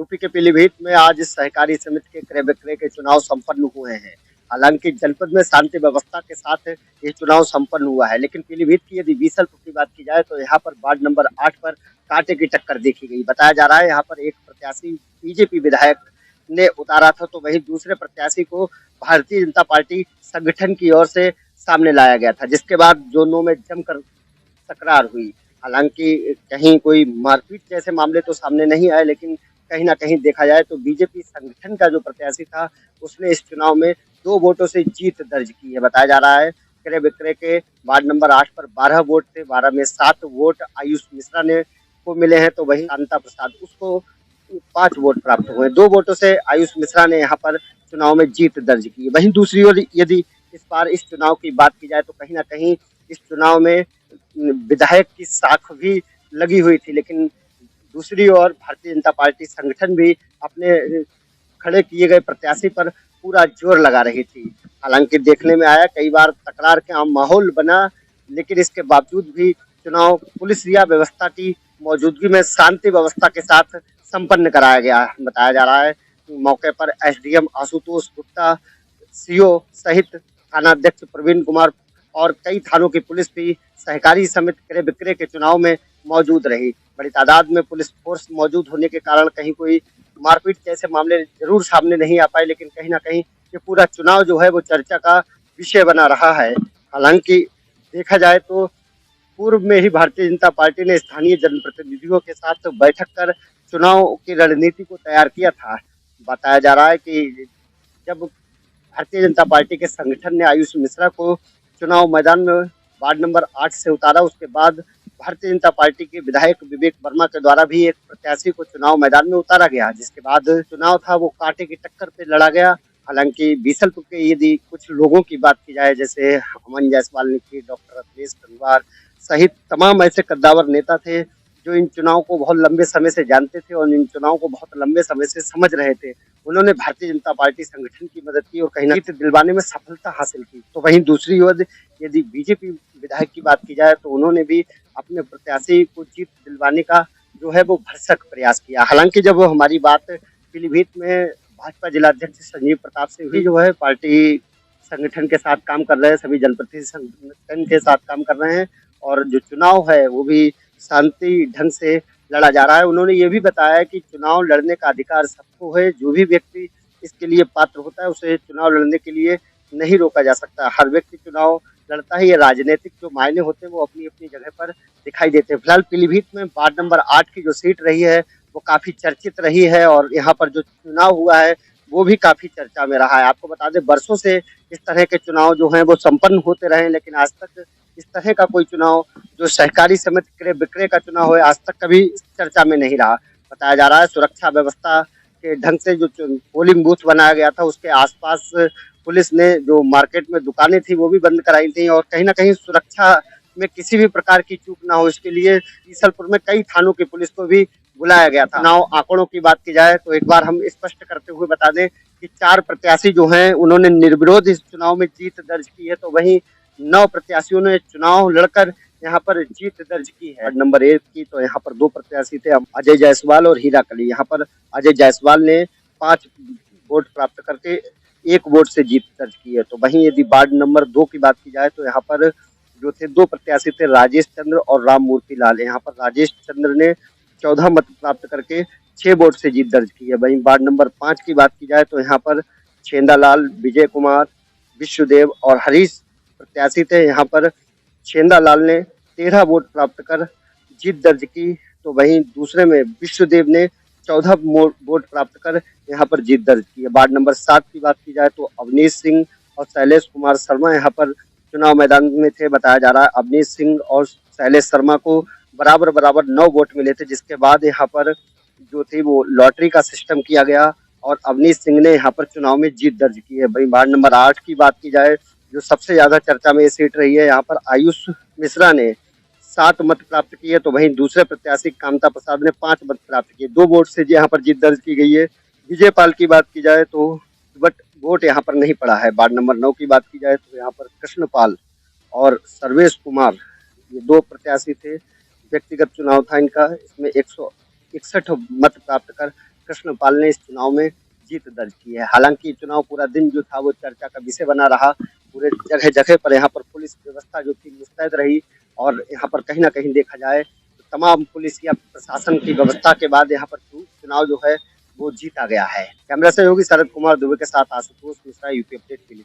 UP के पीलीभीत में आज सहकारी समिति के क्रय विक्रय के चुनाव संपन्न हुए हैं। हालांकि जनपद में शांति व्यवस्था के साथ ये चुनाव संपन्न हुआ है, लेकिन पीलीभीत की यदि बीसलपुर की बात की जाए तो यहाँ पर वार्ड नंबर 8 पर कांटे की टक्कर देखी गई। बताया जा रहा है यहाँ पर एक प्रत्याशी बीजेपी विधायक ने उतारा था, तो वहीं दूसरे प्रत्याशी को भारतीय जनता पार्टी संगठन की ओर से सामने लाया गया था, जिसके बाद दोनों में जमकर तकरार हुई। हालांकि कहीं कोई मारपीट जैसे मामले तो सामने नहीं आए, लेकिन कहीं ना कहीं देखा जाए तो बीजेपी संगठन का जो प्रत्याशी था उसने इस चुनाव में 2 वोटों से जीत दर्ज की है। बताया जा रहा है क्रय विक्रय के वार्ड नंबर 8 पर 12 वोट थे, 12 में 7 वोट आयुष मिश्रा ने को मिले हैं, तो वहीं कांता प्रसाद उसको 5 वोट प्राप्त हुए। 2 वोटों से आयुष मिश्रा ने यहाँ पर चुनाव में जीत दर्ज की है। वहीं दूसरी ओर यदि इस बार इस चुनाव की बात की जाए तो कहीं ना कहीं इस चुनाव में विधायक की साख भी लगी हुई थी, लेकिन दूसरी ओर भारतीय जनता पार्टी संगठन भी अपने खड़े किए गए प्रत्याशी पर पूरा जोर लगा रही थी। हालांकि देखने में आया कई बार तकरार का माहौल बना, लेकिन इसके बावजूद भी चुनाव पुलिस या व्यवस्था की मौजूदगी में शांति व्यवस्था के साथ संपन्न कराया गया। बताया जा रहा है मौके पर एसडीएम आशुतोष गुप्ता, सीओ सहित थानाध्यक्ष प्रवीण कुमार और कई थानों की पुलिस भी सहकारी समिति क्रय विक्रय के चुनाव में मौजूद रही। बड़ी तादाद में पुलिस फोर्स मौजूद होने के कारण कहीं कोई मारपीट जैसे मामले जरूर सामने नहीं आ पाए, लेकिन कहीं ना कहीं ये पूरा चुनाव जो है वो चर्चा का विषय बना रहा है। हालांकि देखा जाए तो पूर्व में ही भारतीय जनता पार्टी ने स्थानीय जनप्रतिनिधियों के साथ बैठक कर चुनाव की रणनीति को तैयार किया था। बताया जा रहा है कि जब भारतीय जनता पार्टी के संगठन ने आयुष मिश्रा को चुनाव मैदान में वार्ड नंबर 8 से उतारा, उसके बाद भारतीय जनता पार्टी के विधायक विवेक वर्मा के द्वारा भी एक प्रत्याशी को चुनाव मैदान में उतारा गया, जिसके बाद चुनाव था वो कांटे की टक्कर पे लड़ा गया। हालांकि बीसलपुर के यदि कुछ लोगों की बात की जाए, जैसे अमन जायसवाल ने, डॉक्टर अखिलेश परिवार सहित तमाम ऐसे कद्दावर नेता थे जो इन चुनाव को बहुत लंबे समय से जानते थे और इन चुनाव को बहुत लंबे समय से समझ रहे थे। उन्होंने भारतीय जनता पार्टी संगठन की मदद की और कहीं ना कहीं दिलवाने में सफलता हासिल की। तो वहीं दूसरी ओर यदि बीजेपी विधायक की बात की जाए तो उन्होंने भी अपने प्रत्याशी को जीत दिलवाने का जो है वो भरसक प्रयास किया। हालांकि जब हमारी बात पीलीभीत में भाजपा जिलाध्यक्ष संजीव प्रताप से हुई, जो है पार्टी संगठन के साथ काम कर रहे हैं, सभी जनप्रतिनिधि संगठन के साथ काम कर रहे हैं और जो चुनाव है वो भी शांति ढंग से लड़ा जा रहा है। उन्होंने ये भी बताया कि चुनाव लड़ने का अधिकार सबको है, जो भी व्यक्ति इसके लिए पात्र होता है उसे चुनाव लड़ने के लिए नहीं रोका जा सकता। हर व्यक्ति चुनाव लड़ता है, ये राजनीतिक जो मायने होते हैं वो अपनी अपनी जगह पर दिखाई देते हैं। फिलहाल पीलीभीत में वार्ड नंबर 8 की जो सीट रही है वो काफी चर्चित रही है और यहाँ पर जो चुनाव हुआ है वो भी काफी चर्चा में रहा है। आपको बता दें वर्षों से इस तरह के चुनाव जो हैं वो संपन्न होते रहे, लेकिन आज तक इस तरह का कोई चुनाव जो सहकारी समिति क्रय विक्रय का चुनाव है आज तक कभी चर्चा में नहीं रहा। बताया जा रहा है सुरक्षा व्यवस्था के ढंग से जो पोलिंग बूथ बनाया गया था उसके आसपास पुलिस ने जो मार्केट में दुकानें थी वो भी बंद कराई थी और कहीं ना कहीं सुरक्षा में किसी भी प्रकार की चूक ना हो इसके लिए बीसलपुर में कई थानों की पुलिस को भी बुलाया गया था। चुनाव आंकड़ों की बात की जाए तो एक बार हम स्पष्ट करते हुए बता दें कि 4 प्रत्याशी जो हैं उन्होंने निर्विरोध इस चुनाव में जीत दर्ज की है, तो वहीं 9 प्रत्याशियों ने चुनाव लड़कर यहाँ पर जीत दर्ज की है। वार्ड नंबर 1 की तो यहाँ पर 2 प्रत्याशी थे, अजय जायसवाल और हीरा कली। यहाँ पर अजय जायसवाल ने 5 वोट प्राप्त करके 1 वोट से जीत दर्ज की है। तो वहीं यदि वार्ड नंबर 2 की बात की जाए तो यहाँ पर जो थे 2 प्रत्याशी थे, राजेश चंद्र और राम मूर्ति लाल। यहाँ पर राजेश चंद्र ने 14 मत प्राप्त करके 6 वोट से जीत दर्ज की है। वहीं वार्ड नंबर 5 की बात की जाए तो यहाँ पर छेंदालाल, विजय कुमार, विश्वदेव और हरीश प्रत्याशी थे। यहाँ पर छेंदालाल ने 13 वोट प्राप्त कर जीत दर्ज की, तो वहीं दूसरे में विश्वदेव ने 14 वोट प्राप्त कर यहाँ पर जीत दर्ज की है। वार्ड नंबर 7 की बात की जाए तो अवनीश सिंह और शैलेश कुमार शर्मा यहाँ पर चुनाव मैदान में थे। बताया जा रहा है अवनीश सिंह और शैलेश शर्मा को बराबर 9 वोट मिले थे, जिसके बाद यहाँ पर जो थी वो लॉटरी का सिस्टम किया गया और अवनीश सिंह ने यहाँ पर चुनाव में जीत दर्ज की है। वहीं वार्ड नंबर 8 की बात की जाए जो सबसे ज्यादा चर्चा में ये सीट रही है, यहाँ पर आयुष मिश्रा ने 7 मत प्राप्त किए, तो वहीं दूसरे प्रत्याशी कांता प्रसाद ने 5 मत प्राप्त किए। 2 वोट से यहाँ पर जीत दर्ज की गई है। विजय पाल की बात की जाए तो बट वोट यहाँ पर नहीं पड़ा है। वार्ड नंबर 9 की बात की जाए तो यहाँ पर कृष्णपाल और सर्वेश कुमार ये 2 प्रत्याशी थे। व्यक्तिगत चुनाव था इनका, इसमें 161 मत प्राप्त कर कृष्णपाल ने इस चुनाव में जीत दर्ज की है। हालांकि चुनाव पूरा दिन जो था वो चर्चा का विषय बना रहा। पूरे जगह जगह पर यहाँ पर पुलिस व्यवस्था जो थी मुस्तैद रही और यहाँ पर कहीं ना कहीं देखा जाए तो तमाम पुलिस या प्रशासन की व्यवस्था के बाद यहाँ पर चुनाव जो है वो जीता गया है। कैमरा सहयोगी शरद कुमार दुबे के साथ आशुतोष मिश्रा, यूपी अपडेट के लिए।